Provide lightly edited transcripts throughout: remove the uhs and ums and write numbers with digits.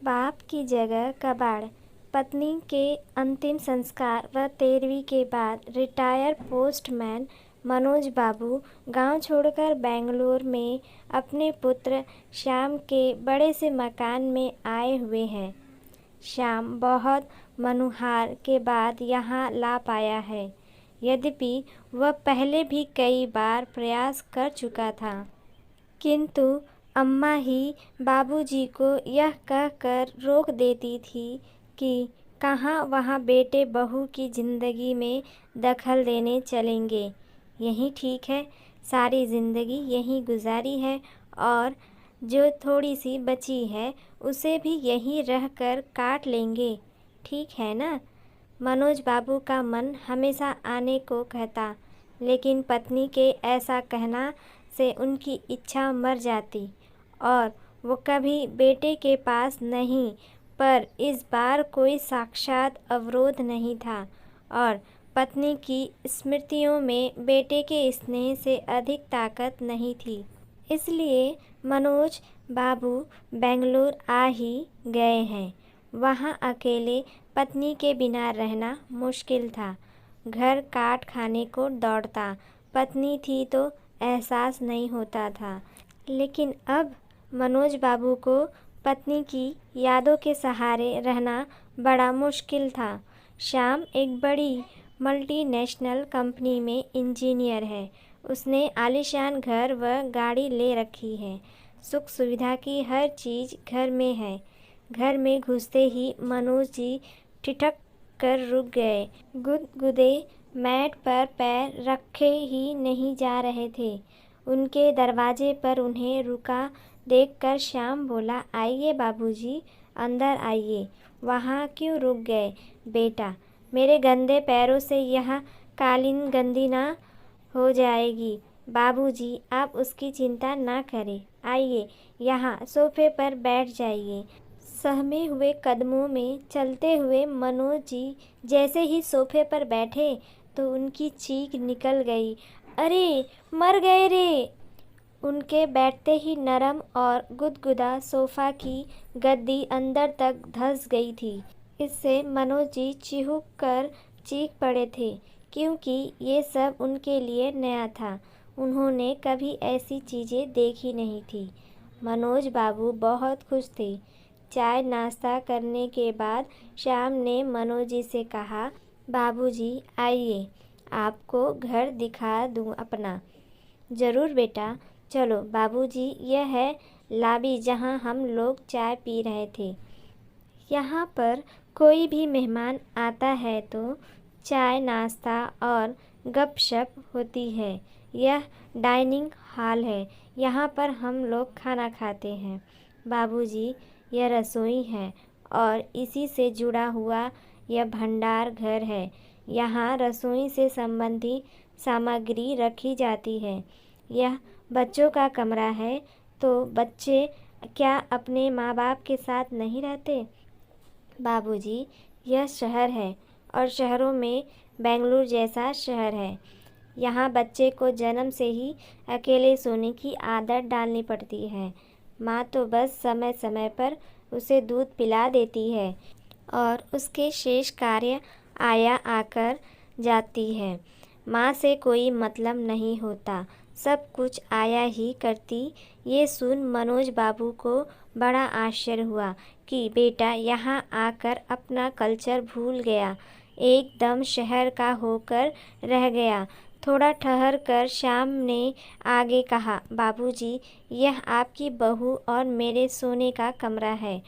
बाप की जगह कबाड़। पत्नी के अंतिम संस्कार व 13वीं के बाद रिटायर पोस्टमैन मनोज बाबू गांव छोड़कर बेंगलुरु में अपने पुत्र श्याम के बड़े से मकान में आए हुए हैं। श्याम बहुत मनुहार के बाद यहाँ ला पाया है। यद्यपि वह पहले भी कई बार प्रयास कर चुका था, किंतु अम्मा ही बाबूजी को यह कहकर रोक देती थी कि कहाँ वहाँ बेटे बहू की ज़िंदगी में दखल देने चलेंगे। यही ठीक है, सारी ज़िंदगी यहीं गुजारी है और जो थोड़ी सी बची है उसे भी यहीं रहकर काट लेंगे, ठीक है ना। मनोज बाबू का मन हमेशा आने को कहता, लेकिन पत्नी के ऐसा कहना से उनकी इच्छा मर जाती और वो कभी बेटे के पास नहीं। पर इस बार कोई साक्षात अवरोध नहीं था और पत्नी की स्मृतियों में बेटे के स्नेह से अधिक ताकत नहीं थी। इसलिए मनोज बाबू बेंगलुरु आ ही गए हैं। वहाँ अकेले पत्नी के बिना रहना मुश्किल था। घर काट खाने को दौड़ता, पत्नी थी तो एहसास नहीं होता था। लेकिन अब मनोज बाबू को पत्नी की यादों के सहारे रहना बड़ा मुश्किल था। श्याम एक बड़ी मल्टीनेशनल कंपनी में इंजीनियर है। उसने आलीशान घर व गाड़ी ले रखी है। सुख सुविधा की हर चीज़ घर में है। घर में घुसते ही मनोज जी ठिठक कर रुक गए। गुदगुदे मैट पर पैर रखे ही नहीं जा रहे थे। उनके दरवाजे पर उन्हें रुका देखकर श्याम बोला, आइए बाबूजी, अंदर आइए। वहाँ क्यों रुक गए बेटा? मेरे गंदे पैरों से यह कालीन गंदी ना हो जाएगी। बाबूजी, आप उसकी चिंता ना करें। आइए, यहाँ सोफे पर बैठ जाइए। सहमे हुए कदमों में चलते हुए मनोज जी जैसे ही सोफे पर बैठे तो उनकी चीख निकल गई, अरे मर गए रे। उनके बैठते ही नरम और गुदगुदा सोफा की गद्दी अंदर तक धंस गई थी। इससे मनोज जी चिहुक कर चीख पड़े थे, क्योंकि ये सब उनके लिए नया था। उन्होंने कभी ऐसी चीज़ें देखी नहीं थी। मनोज बाबू बहुत खुश थे। चाय नाश्ता करने के बाद श्याम ने मनोज जी से कहा, बाबूजी आइए, आपको घर दिखा दूँ अपना। ज़रूर बेटा, चलो बाबूजी, यह है लॉबी जहाँ हम लोग चाय पी रहे थे। यहाँ पर कोई भी मेहमान आता है तो चाय नाश्ता और गपशप होती है। यह डाइनिंग हॉल है, यहाँ पर हम लोग खाना खाते हैं। बाबूजी, यह रसोई है और इसी से जुड़ा हुआ यह भंडार घर है। यहाँ रसोई से संबंधित सामग्री रखी जाती है। यह बच्चों का कमरा है, तो बच्चे क्या अपने माँ बाप के साथ नहीं रहते? बाबूजी, यह शहर है और शहरों में बेंगलुरु जैसा शहर है। यहाँ बच्चे को जन्म से ही अकेले सोने की आदत डालनी पड़ती है। माँ तो बस समय समय पर उसे दूध पिला देती है और उसके शेष कार्य आया आकर जाती है। माँ से कोई मतलब नहीं होता, सब कुछ आया ही करती। ये सुन मनोज बाबू को बड़ा आश्चर्य हुआ कि बेटा यहाँ आकर अपना कल्चर भूल गया, एकदम शहर का होकर रह गया। थोड़ा ठहर कर श्याम ने आगे कहा, बाबूजी, यह आपकी बहू और मेरे सोने का कमरा है।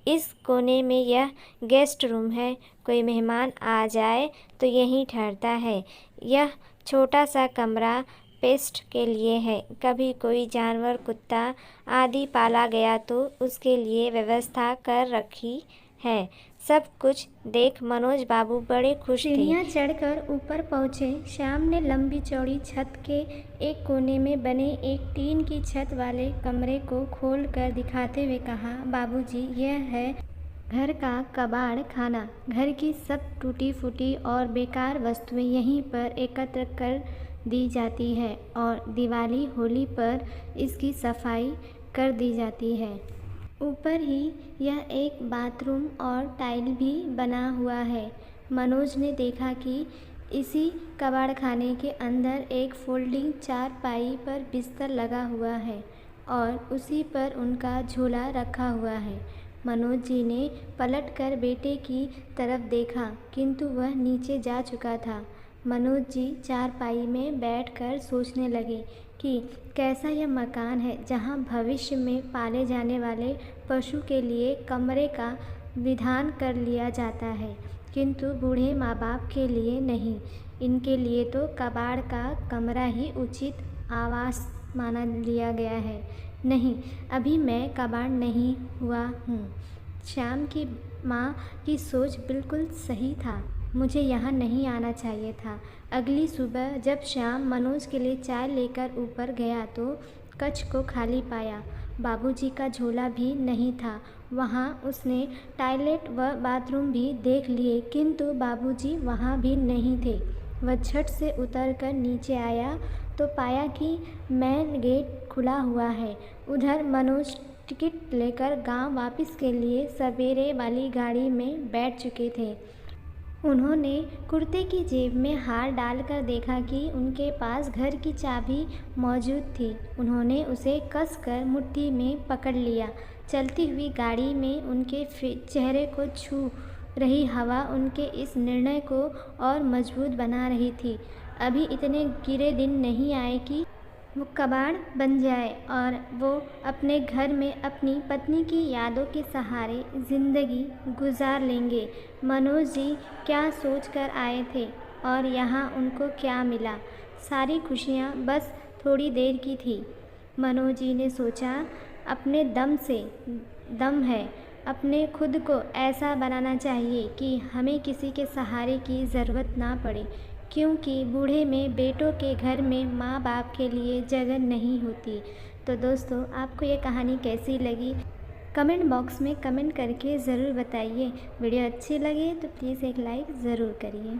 इस कोने में यह गेस्ट रूम है। कोई मेहमान आ जाए तो यहीं ठहरता है। यह छोटा सा कमरा पेस्ट के लिए है। कभी कोई जानवर, कुत्ता आदि पाला गया तो उसके लिए व्यवस्था कर रखी है। सब कुछ देख मनोज बाबू बड़े खुश थे। सीढ़ियाँ चढ़कर ऊपर पहुँचे। श्याम ने लंबी चौड़ी छत के एक कोने में बने एक टीन की छत वाले कमरे को खोल कर दिखाते हुए कहा, बाबूजी, यह है घर का कबाड़ खाना। घर की सब टूटी फूटी और बेकार वस्तुएं यहीं पर एकत्र कर दी जाती है और दिवाली होली पर इसकी सफाई कर दी जाती है। ऊपर ही यह एक बाथरूम और टाइल भी बना हुआ है। मनोज ने देखा कि इसी कबाड़खाने के अंदर एक फोल्डिंग चारपाई पर बिस्तर लगा हुआ है और उसी पर उनका झोला रखा हुआ है। मनोज जी ने पलटकर बेटे की तरफ देखा, किंतु वह नीचे जा चुका था। मनोज जी चारपाई में बैठकर सोचने लगे कि कैसा यह मकान है जहाँ भविष्य में पाले जाने वाले पशु के लिए कमरे का विधान कर लिया जाता है, किंतु बूढ़े माँ बाप के लिए नहीं। इनके लिए तो कबाड़ का कमरा ही उचित आवास माना लिया गया है। नहीं, अभी मैं कबाड़ नहीं हुआ हूँ। श्याम की माँ की सोच बिल्कुल सही था। मुझे यहाँ नहीं आना चाहिए था। अगली सुबह जब श्याम मनोज के लिए चाय लेकर ऊपर गया तो कक्ष को खाली पाया। बाबूजी का झोला भी नहीं था वहाँ। उसने टॉयलेट व बाथरूम भी देख लिए, किंतु बाबूजी वहाँ भी नहीं थे। वह झट से उतरकर नीचे आया तो पाया कि मेन गेट खुला हुआ है। उधर मनोज टिकट लेकर गांव वापस के लिए सवेरे वाली गाड़ी में बैठ चुके थे। उन्होंने कुर्ते की जेब में हाथ डालकर देखा कि उनके पास घर की चाबी मौजूद थी। उन्होंने उसे कसकर मुट्ठी में पकड़ लिया। चलती हुई गाड़ी में उनके चेहरे को छू रही हवा उनके इस निर्णय को और मजबूत बना रही थी। अभी इतने गिरे दिन नहीं आए कि वो कबाड़ बन जाए और वो अपने घर में अपनी पत्नी की यादों के सहारे ज़िंदगी गुजार लेंगे। मनोज जी क्या सोच कर आए थे और यहाँ उनको क्या मिला? सारी खुशियाँ बस थोड़ी देर की थी। मनोज जी ने सोचा, अपने दम से दम है, अपने खुद को ऐसा बनाना चाहिए कि हमें किसी के सहारे की ज़रूरत ना पड़े, क्योंकि बूढ़े में बेटों के घर में माँ बाप के लिए जगह नहीं होती। तो दोस्तों, आपको ये कहानी कैसी लगी कमेंट बॉक्स में कमेंट करके ज़रूर बताइए। वीडियो अच्छी लगे तो प्लीज़ एक लाइक ज़रूर करिए।